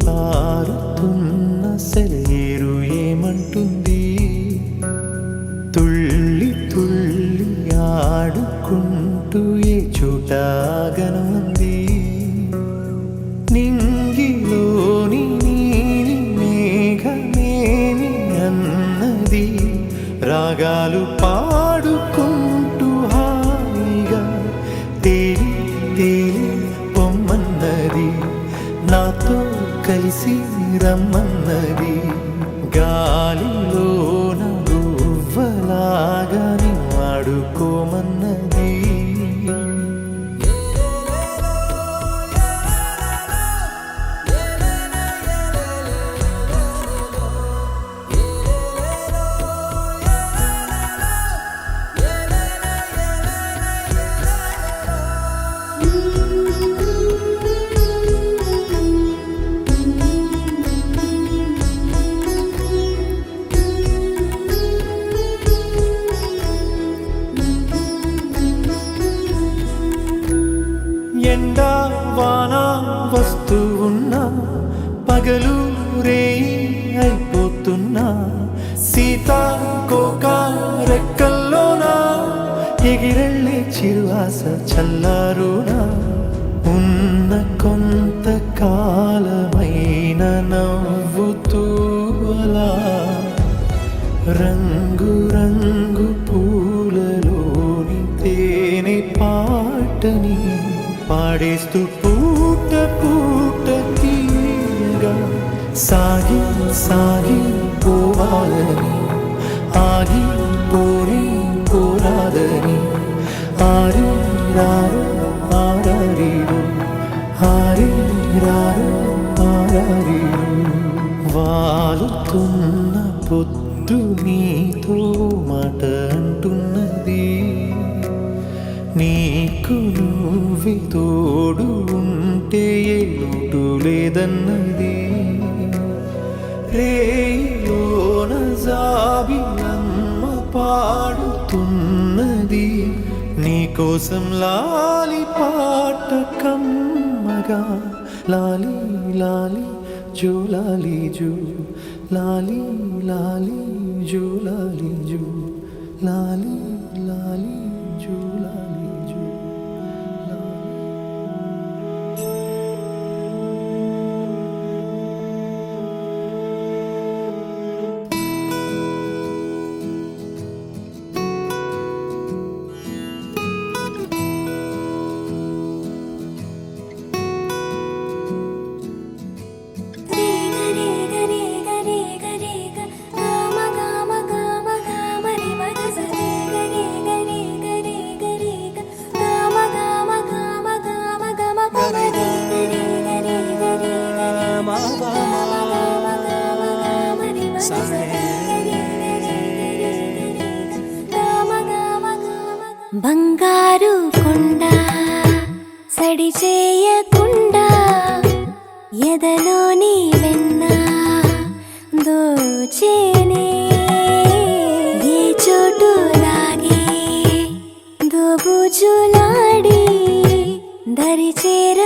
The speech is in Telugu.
పారుతున్న సెలయేరు ఏమంటుంది? తుళ్ళి తుళ్ళి ఆడుకుంటూ ఏ చోట గనుంది? నింగిలోని నీలి మేఘమేమి అన్నది? రాగాలు పాడుకుంటూ హాయిగా తేలి తేలి పొమ్మన్నది, నాతో కలిసి రమ్మన్నది. గాలిలోన గువ్వలాగా ఆడుకోమన్నది. ఎండా వాన వస్తూ ఉన్నా, పగలు రేయి అయిపోతున్నా, సీతాకోక రెక్కల్లోనా ఎగిరెళ్ళే చిరువాస చల్లారునా? ఉన్న కొంత కాలమైన నవ్వుతూ అలా రంగు రంగు పూలలోని తేనె పాటని పాడేస్తూ పూట పూట తీయగా సాగి సాగి పోవాలని, ఆగి పోని పోరాదని. ఆరి రారు ఆరారీరు, ఆరి రారు ఆరారీరు. వాలుతున్న పొద్దు నీతో మాట అంటున్నది, నీకు నువ్వే తోడు ఉంటే ఏ లోటు లేదన్నది. రేలోన జాబిలమ్మ పాడుతున్నది, నీకోసం లాలి పాట కమ్మగా. లాలి లాలి జో లాలి జో, లాలి లాలి జో లాలి జో, లాలి లాలి జో లాలి జో. బంగారు కొండ సడి చేయకుండా ఎదలోని వెన్న దోచేనే, ఏ చోటు లాగే దోబుజులాడి దరి చేర